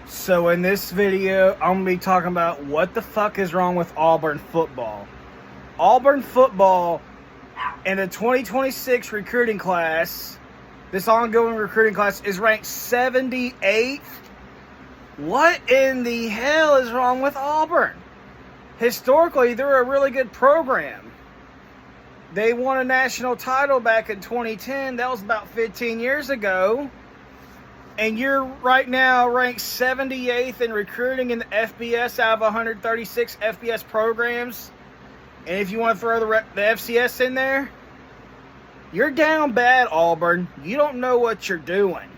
So in this video, I'm going to be talking about what the fuck is wrong with Auburn football. Auburn football in the 2026 recruiting class, this ongoing recruiting class, is ranked 78th. What in the hell is wrong with Auburn? Historically, they're a really good program. They won a national title back in 2010. That was about 15 years ago. And you're right now ranked 78th in recruiting in the FBS out of 136 FBS programs. And if you want to throw the FCS in there, you're down bad, Auburn. You don't know what you're doing.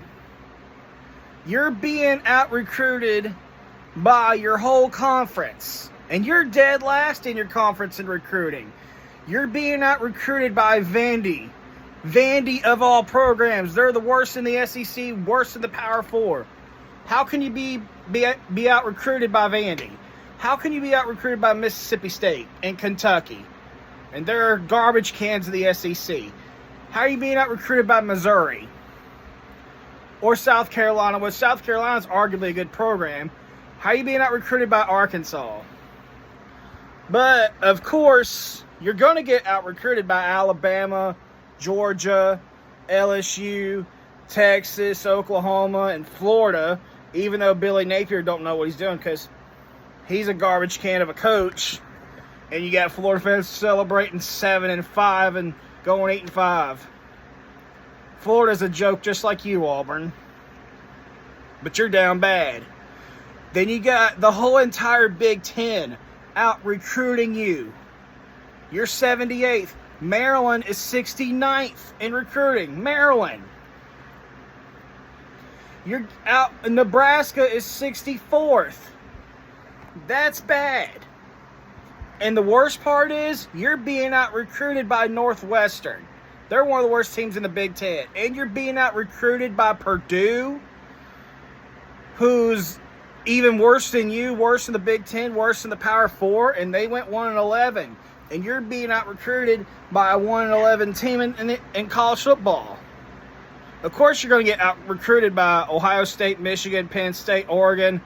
You're being out-recruited by your whole conference. And you're dead last in your conference in recruiting. You're being out-recruited by Vandy. Vandy of all programs. They're the worst in the SEC, worst in the Power Four. How can you be out-recruited by Vandy? How can you be out-recruited by Mississippi State and Kentucky? And they're garbage cans of the SEC. How are you being out-recruited by Missouri? Or South Carolina, which South Carolina's arguably a good program. How are you being out-recruited by Arkansas? But, of course, you're going to get out-recruited by Alabama, Georgia, LSU, Texas, Oklahoma, and Florida, even though Billy Napier don't know what he's doing because he's a garbage can of a coach. And you got Florida fans celebrating 7-5 and going 8-5. Florida's a joke just like you, Auburn. But you're down bad. Then you got the whole entire Big Ten out recruiting you. You're 78th. Maryland is 69th in recruiting. Maryland. You're out. Nebraska is 64th. That's bad. And the worst part is, you're being out recruited by Northwestern. They're one of the worst teams in the Big Ten. And you're being out recruited by Purdue, who's even worse than you, worse than the Big Ten, worse than the Power Four, and they went 1-11. And you're being out recruited by a 1-11 team in college football. Of course, you're going to get out recruited by Ohio State, Michigan, Penn State, Oregon,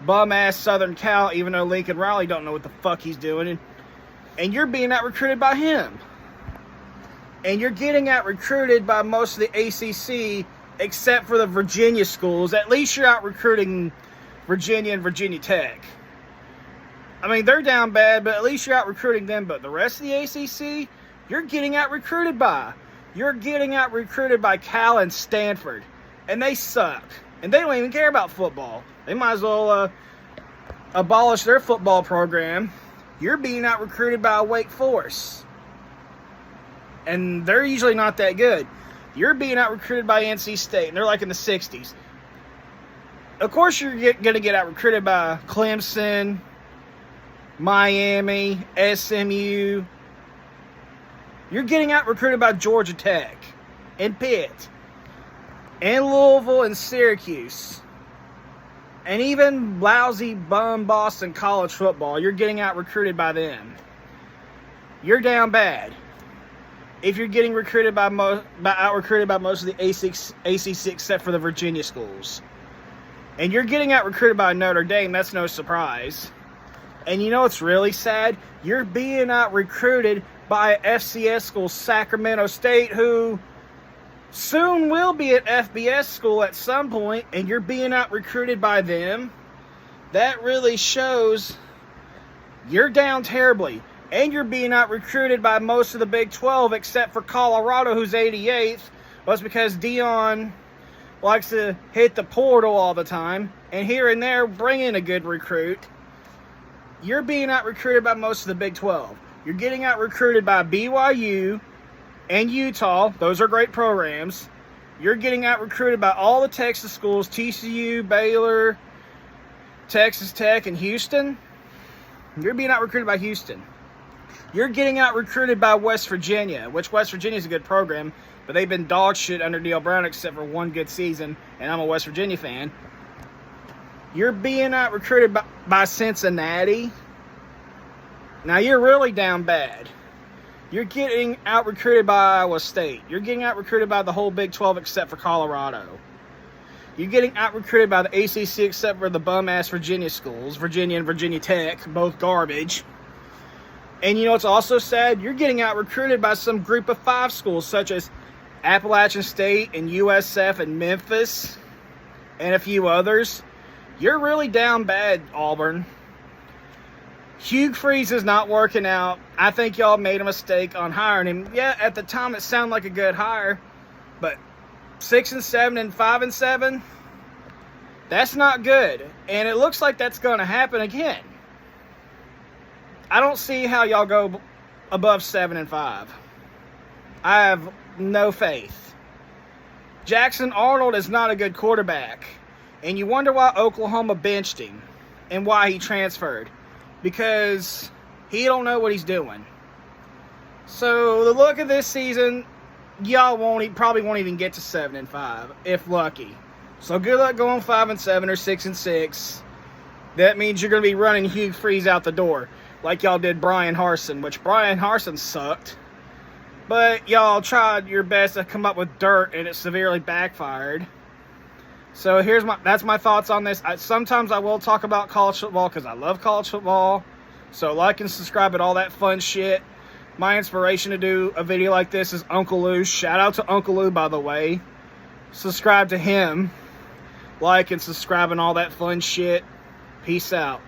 bum-ass Southern Cal, even though Lincoln Riley don't know what the fuck he's doing. And you're being out recruited by him. And you're getting out recruited by most of the ACC, except for the Virginia schools. At least you're out recruiting Virginia and Virginia Tech. I mean, they're down bad, but at least you're out recruiting them. But the rest of the ACC, you're getting out recruited by. You're getting out recruited by Cal and Stanford. And they suck. And they don't even care about football. They might as well abolish their football program. You're being out recruited by Wake Forest. And they're usually not that good. You're being out recruited by NC State, and they're like in the 60s. Of course, you're going to get out recruited by Clemson, Miami, SMU. You're getting out recruited by Georgia Tech and Pitt and Louisville and Syracuse and even lousy bum Boston College football. You're getting out recruited by them. You're down bad. If you're getting recruited out recruited by most of the ACC except for the Virginia schools. And you're getting out recruited by Notre Dame, that's no surprise. And you know what's really sad? You're being out recruited by an FCS school, Sacramento State, who soon will be an FBS school at some point, and you're being out recruited by them. That really shows you're down terribly. And you're being out recruited by most of the Big 12 except for Colorado, who's 88th. Well, it's because Dion likes to hit the portal all the time and here and there bring in a good recruit. You're being out recruited by most of the Big 12. You're getting out recruited by BYU and Utah. Those are great programs. You're getting out recruited by all the Texas schools, TCU, Baylor, Texas Tech, and Houston. You're being out recruited by Houston. You're getting out recruited by West Virginia, which West Virginia is a good program, but they've been dog shit under Neil Brown except for one good season, and I'm a West Virginia fan. You're being out recruited by Cincinnati. Now, you're really down bad. You're getting out recruited by Iowa State. You're getting out recruited by the whole Big 12 except for Colorado. You're getting out-recruited by the ACC except for the bum-ass Virginia schools. Virginia and Virginia Tech, both garbage. And you know what's also sad? You're getting out-recruited by some group of 5 schools, such as Appalachian State and USF and Memphis and a few others. You're really down bad, Auburn. Hugh Freeze is not working out. I think y'all made a mistake on hiring him. Yeah, at the time it sounded like a good hire, but 6-7 and 5-7, that's not good. And it looks like that's going to happen again. I don't see how y'all go above 7-5. I have no faith. Jackson Arnold is not a good quarterback. And you wonder why Oklahoma benched him and why he transferred. Because he don't know what he's doing. So the look of this season, y'all probably won't even get to 7-5 if lucky. So good luck going 5-7 or 6-6. That means you're going to be running Hugh Freeze out the door, like y'all did Brian Harsin, which Brian Harsin sucked. But y'all tried your best to come up with dirt, and it severely backfired. So that's my thoughts on this. Sometimes I will talk about college football because I love college football. So like and subscribe and all that fun shit. My inspiration to do a video like this is Uncle Lou. Shout out to Uncle Lou, by the way. Subscribe to him. Like and subscribe and all that fun shit. Peace out.